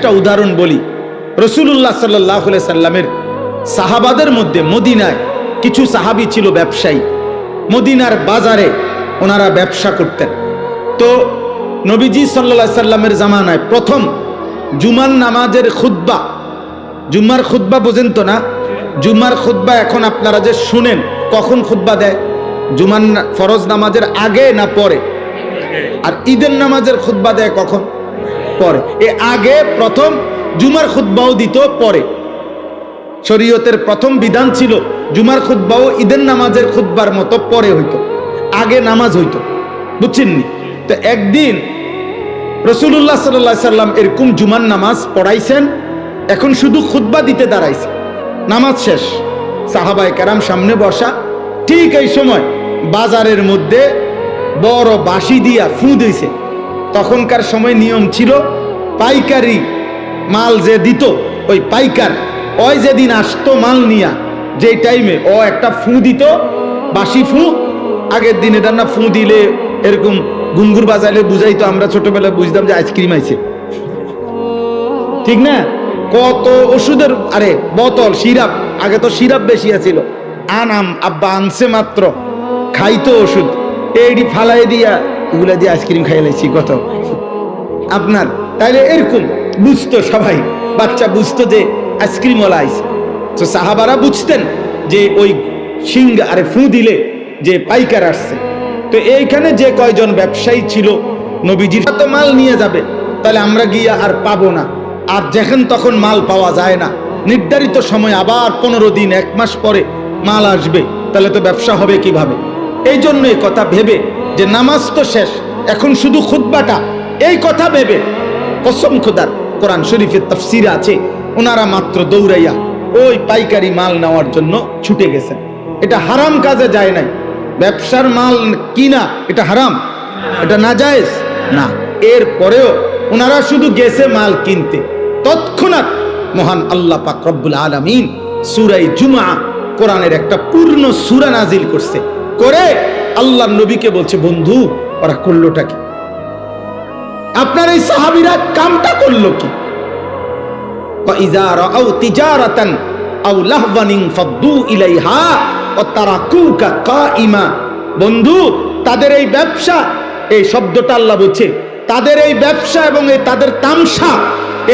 একটা উদাহরণ বলি। রাসূলুল্লাহ সাল্লাল্লাহু আলাইহি সাল্লামের সাহাবাদের মধ্যে মদিনায় কিছু সাহাবী ছিল ব্যবসায়ী, মদিনার বাজারে ওনারা ব্যবসা করতেন। তো নবীজি সাল্লাল্লাহু আলাইহি সাল্লামের জামানায় প্রথম জুমার নামাজের খুতবা, জুমার খুতবা বোঝেন তো না? জুমার খুতবা এখন আপনারা যে শুনেন, কখন খুতবা দেয়? জুমার ফরজ নামাজের আগে না পরে? আর ঈদের নামাজের খুতবা দেয় কখন? পরে। এ আগে প্রথম জুমার খুতবাও দিত, পরে। শরীয়তের প্রথম বিধান ছিল জুমার খুতবাও ঈদের নামাজের খুতবার মতো পরে হইতো, আগে নামাজ হইতো, বুঝছেননি? তো একদিন রাসূলুল্লাহ সাল্লাল্লাহু আলাইহি সাল্লাম এরকম জুমার নামাজ পড়াইছেন, এখন শুধু খুতবা দিতে দাঁড়াইছে, নামাজ শেষ, সাহাবায়ে কেরাম সামনে বসা। ঠিক এই সময় বাজারের মধ্যে বড় বাঁশি দিয়া ফু দিয়েছে। তখনকার সময় নিয়ম ছিল পাইকারি মাল যে দিত, ওই পাইকার ওই যেদিন আসতো মাল নিয়া, যে টাইমে ও একটা ফু দিত, বাঁশি ফু। আগের দিন এটা না ফু দিলে এরকম গুনগুর বাজাইলে বুঝাইতো, আমরা ছোটবেলায় বুঝতাম যে আইসক্রিম আইছে, ঠিক না? কত ওষুধের আরে বোতল, সিরাপ, আগে তো সিরাপ বেশি আছিল, আনাম আব্বা আনছে মাত্র, খাইতো ওষুধ, এইটি ফালাই দিয়া এগুলা দিয়ে আইসক্রিম খাই লাইছি কত আপনার। তাইলে এরকম বুঝতো সবাই, বাচ্চা বুঝতো যে আইসক্রিম ওলা আইছে। তো সাহাবারা বুঝতেন যে ওই সিংহা আরে ফু দিলে যে পাইকার আসছে। তো এইখানে যে কয়জন ব্যবসায়ী ছিল, নবীজির তো মাল নিয়ে যাবে, তাহলে আমরা গিয়া আর পাবো না, আর যখন তখন মাল পাওয়া যায় না, নির্ধারিত সময় আবার 15 দিন 1 মাস পরে মাল আসবে, তাহলে তো ব্যবসা হবে কিভাবে? এই জন্য এই কথা ভেবে যে নামাজ তো শেষ, এখন শুধু খুতবাটা, এই কথা ভেবে কসম খোদার কোরআন শরীফের তাফসীরে আছে, ওনারা মাত্র দৌড়াইয়া ওই পাইকারি মাল নেওয়ার জন্য ছুটে গেছেন। এটা হারাম কাজে যায় নাই, ব্যবসার মাল কিনা এটা হারাম, এটা নাজায়েজ না। এর পরেও ওনারা শুধু গেছে মাল কিনতে, তৎক্ষণাৎ মহান আল্লাহ পাক রব্বুল আলামিন সূরা জুমআ, কোরআনের একটা পূর্ণ সূরা নাজিল করছে, করে আল্লাহর নবীকে বলছে, বন্ধু ওরা করলোটা কি? আপনার এই সাহাবীরা কামটা করলো কি? وَإِذَا رَأَوْا تِجَارَةً أَوْ لَهْوًا انفَضُّوا إِلَيْهَا وَتَرَكُوكَ قَائِمًا। বন্ধু, তাদের এই ব্যবসা, এই শব্দটা আল্লাহ বলছে, তাদের এই ব্যবসা এবং এই তাদের তামসা,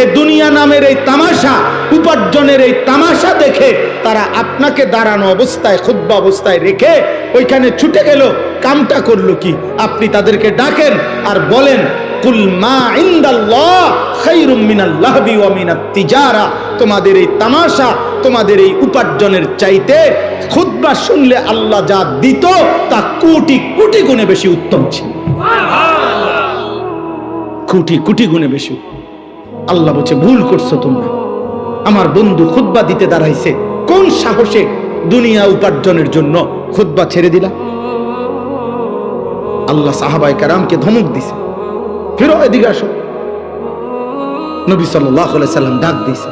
এই দুনিয়া নামের এই তামাশা, উপার্জনের এই তামাশা দেখে তারা আপনাকে দাঁড়ানো অবস্থায়, খুতবা অবস্থায় রেখে ওইখানে ছুটে গেল। কামটা করলো কি? আপনি তাদেরকে ডাকেন আর বলেন, কুল মা ইনদাল্লাহ খায়রুম মিনাল লাহবি ওয়া মিনাত তিজারা। তোমাদের এই তামাশা, তোমাদের এই উপার্জনের চাইতে খুতবা শুনলে আল্লাহ যা দিত তা কোটি কোটি গুণে বেশি উত্তম ছিল। কোটি কোটি গুণে বেশি। আল্লাহ বলছে, ভুল করছো তোমরা। আমার বন্ধু খুতবা দিতে দাঁড়াইছে, কোন সাহসে দুনিয়া উপার্জনের জন্য খুতবা ছেড়ে দিলা? আল্লাহ সাহাবায়ে কেরামকে ধমক দিছে, ফিরো এদিকে আসো। নবী সাল্লাল্লাহু আলাইহি সাল্লাম ডাক দিয়েছে,